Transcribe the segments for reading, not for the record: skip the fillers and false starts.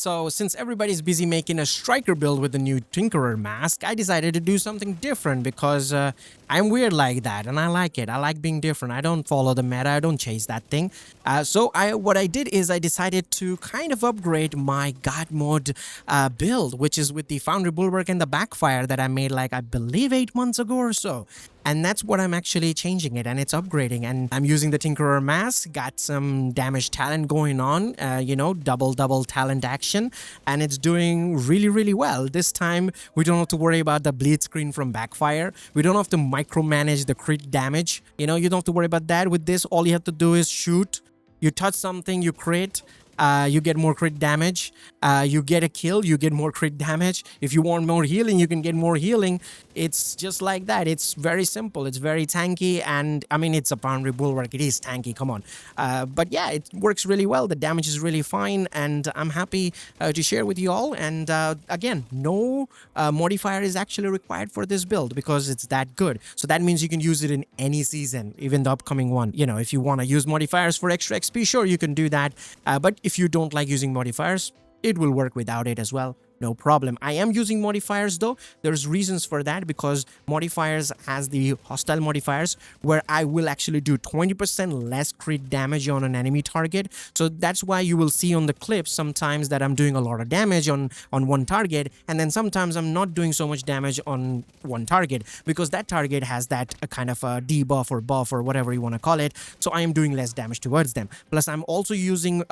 So since everybody's busy making a striker build with the new Tinkerer mask, I decided to do something different because I'm weird like that and I like it. I like being different. I don't follow the meta. I don't chase that thing. What I did is I decided to kind of upgrade my God mode build, which is with the Foundry Bulwark and the Backfire that I made like I believe 8 months ago or so. And that's what I'm actually changing it, and it's upgrading. And I'm using the Tinkerer mask, got some damage talent going on, double talent action, and it's doing really well. This time, we don't have to worry about the bleed screen from Backfire. We don't have to micromanage the crit damage. You don't have to worry about that. With this, all you have to do is shoot. You touch something, you crit. You get more crit damage. You get a kill, you get more crit damage. If you want more healing, you can get more healing. It's just like that. It's very simple. It's very tanky, and I mean, it's a Foundry Bulwark. It is tanky, come on. But yeah, it works really well. The damage is really fine, and I'm happy to share with you all. And again, no modifier is actually required for this build because it's that good. So that means you can use it in any season, even the upcoming one. If you want to use modifiers for extra XP, sure, you can do that. But if you don't like using modifiers, it will work without it as well. No problem. I am using modifiers though. There's reasons for that because modifiers has the hostile modifiers where I will actually do 20% less crit damage on an enemy target. So that's why you will see on the clips sometimes that I'm doing a lot of damage on one target, and then sometimes I'm not doing so much damage on one target because that target has that kind of a debuff or buff or whatever you want to call it. So I am doing less damage towards them. Plus I'm also using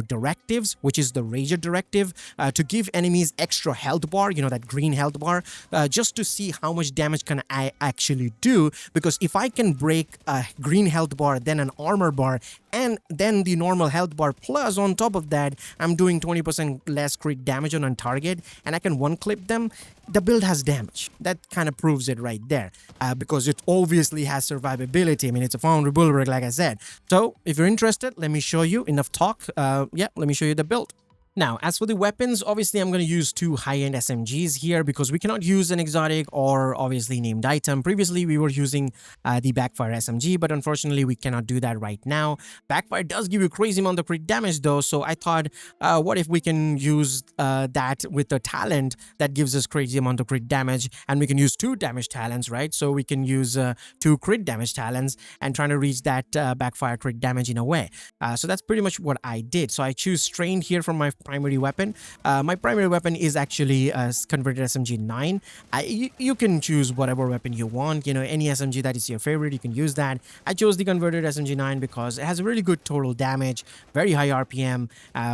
directives, which is the Regen directive, to give enemies extra health bar, that green health bar, just to see how much damage can I actually do. Because if I can break a green health bar, then an armor bar, and then the normal health bar, plus on top of that I'm doing 20% less crit damage on a target, and I can one clip them, the build has damage. That kind of proves it right there, because it obviously has survivability. I mean, it's a Foundry Bulwark, like I said. So if you're interested, let me show you. Enough talk. Let me show you the build. Now, as for the weapons, obviously I'm going to use 2 high-end SMGs here because we cannot use an exotic or obviously named item. Previously, we were using the Backfire SMG, but unfortunately, we cannot do that right now. Backfire does give you a crazy amount of crit damage though, so I thought, what if we can use that with the talent that gives us crazy amount of crit damage, and we can use 2 damage talents, right? So we can use 2 crit damage talents and trying to reach that Backfire crit damage in a way. So that's pretty much what I did. So I choose Strained here from my primary weapon. My primary weapon is actually a converted SMG 9. You can choose whatever weapon you want, any SMG that is your favorite, you can use that. I chose the converted SMG 9 because it has a really good total damage, very high RPM,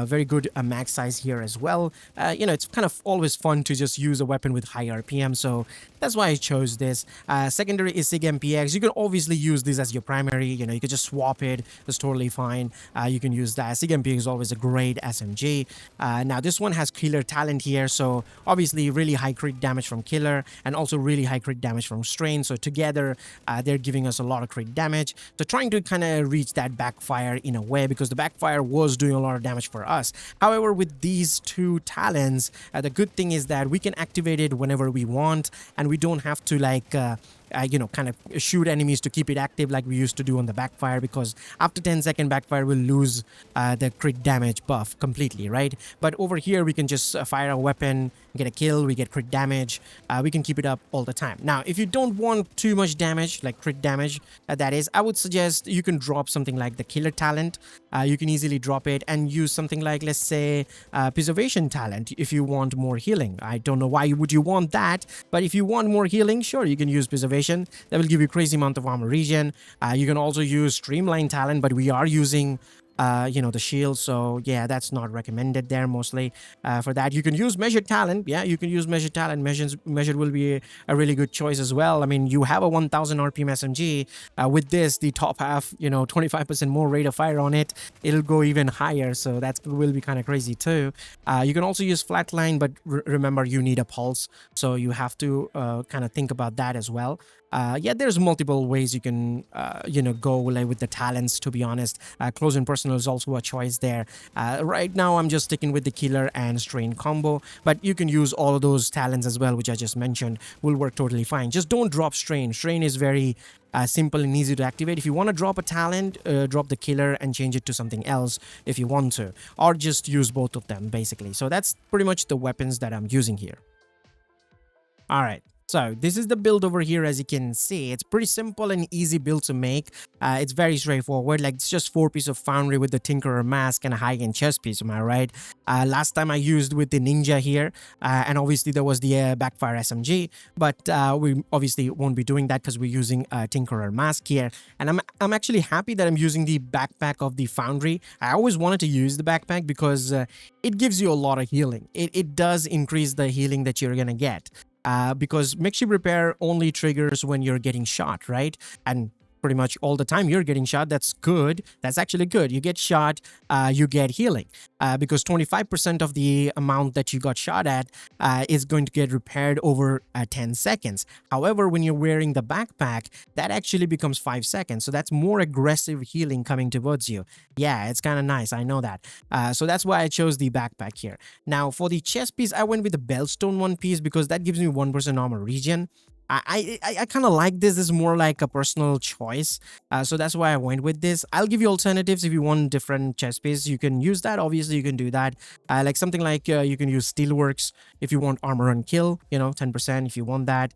very good max size here as well. It's kind of always fun to just use a weapon with high RPM, so that's why I chose this. Secondary is SIG MPX. You can obviously use this as your primary, you could just swap it, it's totally fine. You can use that. SIG MPX is always a great SMG. Now this one has killer talent here, so obviously really high crit damage from killer and also really high crit damage from strain. So together they're giving us a lot of crit damage. So trying to kind of reach that Backfire in a way, because the Backfire was doing a lot of damage for us. However, with these 2 talents, the good thing is that we can activate it whenever we want, and we don't have to kind of shoot enemies to keep it active like we used to do on the Backfire, because after 10-second Backfire will lose the crit damage buff completely, right? But over here we can just fire a weapon, get a kill, we get crit damage. We can keep it up all the time. Now, if you don't want too much damage, like crit damage, that is, I would suggest you can drop something like the killer talent. You can easily drop it and use something like, let's say, preservation talent if you want more healing. I don't know why would you want that, but if you want more healing, sure, you can use preservation. That will give you crazy amount of armor regen. You can also use streamline talent, but we are using the shield, so yeah, that's not recommended there mostly. For that, you can use measured talent. Yeah, you can use measured talent. Measured will be a really good choice as well. I mean, you have a 1000 RPM SMG. With this, the top half, 25% more rate of fire on it, it'll go even higher, so that will be kind of crazy too. You can also use flatline, but remember, you need a pulse, so you have to kind of think about that as well. There's multiple ways you can go like with the talents, to be honest. Close and personal is also a choice there. Right now I'm just sticking with the killer and strain combo, but you can use all of those talents as well, which I just mentioned will work totally fine. Just don't drop strain. Strain is very simple and easy to activate. If you want to drop a talent, drop the killer and change it to something else if you want to, or just use both of them basically. So that's pretty much the weapons that I'm using here. All right. So this is the build over here. As you can see, it's pretty simple and easy build to make. It's very straightforward. Like, it's just 4 pieces of Foundry with the Tinkerer mask and a high-end chest piece. Am I right? Last time I used with the Ninja here, and obviously there was the Backfire SMG, but we obviously won't be doing that because we're using a Tinkerer mask here. And I'm actually happy that I'm using the backpack of the Foundry. I always wanted to use the backpack because it gives you a lot of healing. It does increase the healing that you're gonna get. Because makeshift repair only triggers when you're getting shot, right? And pretty much all the time you're getting shot. That's good. That's actually good. You get shot, you get healing, because 25% of the amount that you got shot at is going to get repaired over 10 seconds. However, when you're wearing the backpack, that actually becomes 5 seconds. So that's more aggressive healing coming towards you. Yeah, it's kind of nice. I know that. So that's why I chose the backpack here. Now for the chest piece, I went with the Bellstone one piece because that gives me 1% armor regen. I kind of like this. This is more like a personal choice. So that's why I went with this. I'll give you alternatives. If you want different chest piece, you can use that. Obviously, you can do that. Like something like you can use Steelworks if you want armor and kill, 10% if you want that.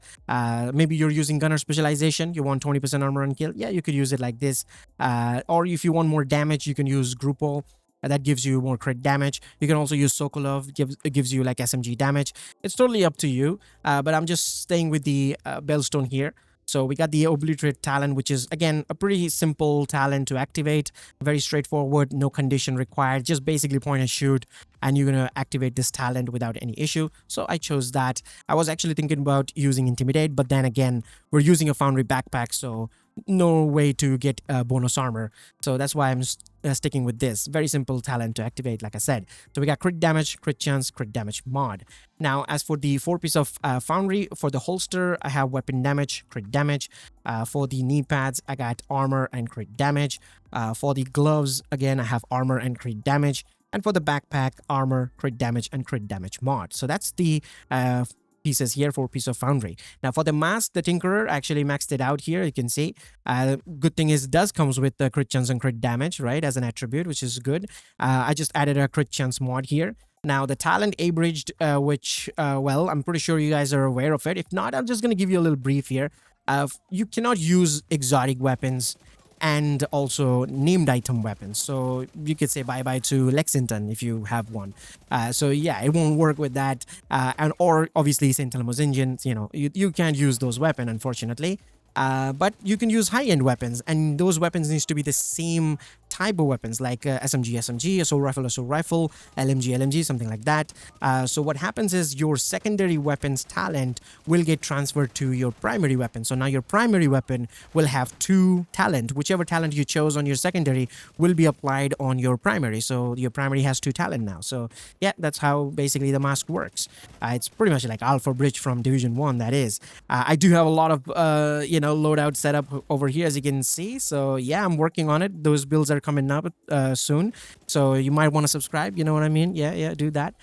Maybe you're using gunner specialization. You want 20% armor and kill. Yeah, you could use it like this. Or if you want more damage, you can use Grupo. That gives you more crit damage. You can also use Sokolov, gives you like SMG damage. It's totally up to you, but I'm just staying with the Bellstone here. So we got the Obliterate talent, which is, again, a pretty simple talent to activate. Very straightforward, no condition required. Just basically point and shoot, and you're going to activate this talent without any issue. So I chose that. I was actually thinking about using Intimidate, but then again, we're using a Foundry backpack, so no way to get bonus armor. So that's why I'm sticking with this. Very simple talent to activate, like I said. So we got crit damage, crit chance, crit damage mod. Now, as for the 4 piece of Foundry, for the holster, I have weapon damage, crit damage. For the knee pads, I got armor and crit damage. For the gloves, again, I have armor and crit damage. And for the backpack, armor, crit damage, and crit damage mod. So that's the pieces here for piece of Foundry. Now for the mask, the Tinkerer actually maxed it out here. You can see. Good thing is it does comes with the crit chance and crit damage, right, as an attribute, which is good. I just added a crit chance mod here. Now the talent abridged, which well, I'm pretty sure you guys are aware of it. If not, I'm just gonna give you a little brief here. You cannot use exotic weapons and also named item weapons. So you could say bye-bye to Lexington if you have one. So yeah, it won't work with that. Or obviously St. Elmo's engines, you can't use those weapons, unfortunately. But you can use high-end weapons, and those weapons needs to be the same type of weapons, like SMG, assault rifle, LMG, something like that. So what happens is your secondary weapons talent will get transferred to your primary weapon. So now your primary weapon will have 2 talent. Whichever talent you chose on your secondary will be applied on your primary. So your primary has 2 talent now. So yeah, that's how basically the mask works. It's pretty much like Alpha Bridge from Division 1, that is. I do have a lot of, loadout setup over here, as you can see. So yeah, I'm working on it. Those builds are coming up soon, so you might want to subscribe, you know what I mean. Yeah, do that.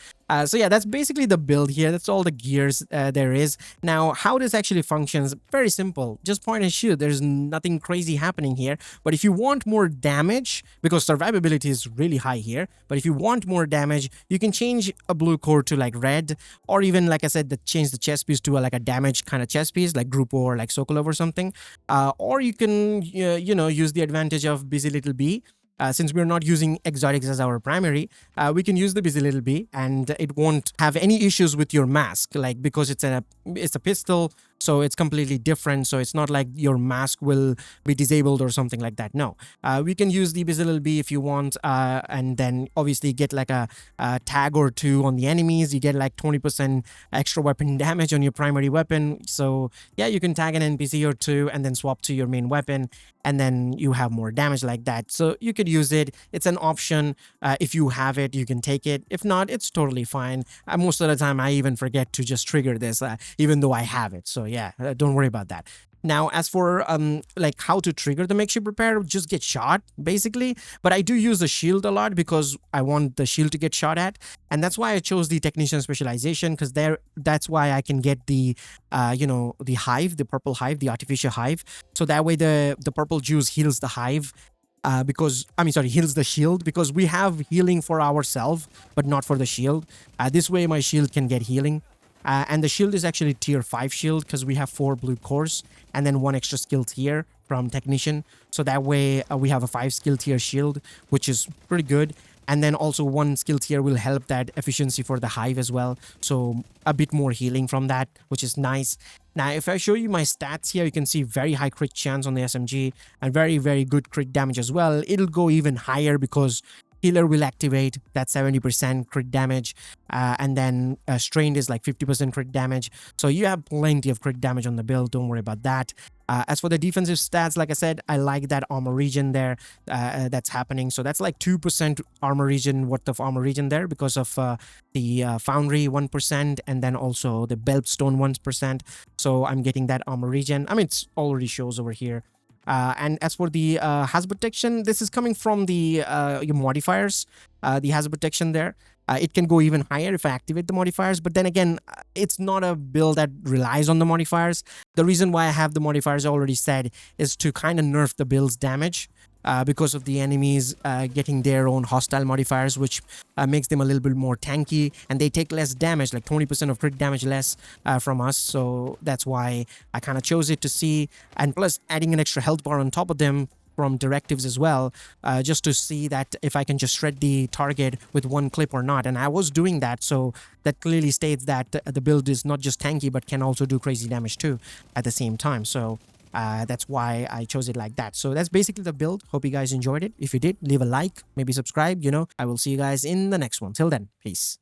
So yeah, that's basically the build here. That's all the gears there is. Now, how this actually functions, very simple. Just point and shoot. There's nothing crazy happening here. But if you want more damage, because survivability is really high here, but if you want more damage, you can change a blue core to like red, or even, like I said, change the chest piece to like a damage kind of chest piece, like Grupo or like Sokolov or something. Or you can, use the advantage of Busy Little Bee. Since we're not using exotics as our primary, we can use the Busy Little Bee, and it won't have any issues with your mask, like, because it's a pistol, so it's completely different. So it's not like your mask will be disabled or something like that. No, we can use the Busy Little Bee if you want, and then obviously get like a tag or 2 on the enemies. You get like 20% extra weapon damage on your primary weapon. So yeah, you can tag an NPC or 2 and then swap to your main weapon, and then you have more damage like that. So you could use it. It's an option. If you have it, you can take it. If not, it's totally fine. Most of the time, I even forget to just trigger this, even though I have it. So yeah, don't worry about that. Now, as for like how to trigger the makeshift repair, just get shot basically. But I do use the shield a lot because I want the shield to get shot at, and that's why I chose the technician specialization, because that's why I can get the the hive, the purple hive, the artificial hive. So that way the purple juice heals the hive. Because I mean, sorry, heals the shield, because we have healing for ourselves, but not for the shield. This way, my shield can get healing. And the shield is actually tier 5 shield because we have 4 blue cores and then 1 extra skill tier from technician. So that way we have a 5 skill tier shield, which is pretty good. And then also 1 skill tier will help that efficiency for the hive as well. So a bit more healing from that, which is nice. Now, if I show you my stats here, you can see very high crit chance on the SMG and very, very good crit damage as well. It'll go even higher because healer will activate that 70% crit damage, and then strained is like 50% crit damage. So you have plenty of crit damage on the build, don't worry about that. As for the defensive stats, like I said, I like that armor regen there that's happening. So that's like 2% armor regen, worth of armor regen there because of the Foundry 1% and then also the Beltstone 1%. So I'm getting that armor regen. I mean, it already shows over here. And as for the hazard protection, this is coming from the your modifiers, the hazard protection there. It can go even higher if I activate the modifiers, but then again, it's not a build that relies on the modifiers. The reason why I have the modifiers, I already said, is to kind of nerf the build's damage. Because of the enemies getting their own hostile modifiers, which makes them a little bit more tanky, and they take less damage, like 20% of crit damage less from us. So that's why I kind of chose it to see, and plus adding an extra health bar on top of them from directives as well, just to see that if I can just shred the target with 1 clip or not. And I was doing that, so that clearly states that the build is not just tanky but can also do crazy damage too at the same time. So that's why I chose it like that. So that's basically the build. Hope you guys enjoyed it. If you did, leave a like, maybe subscribe. I will see you guys in the next one. Till then, peace.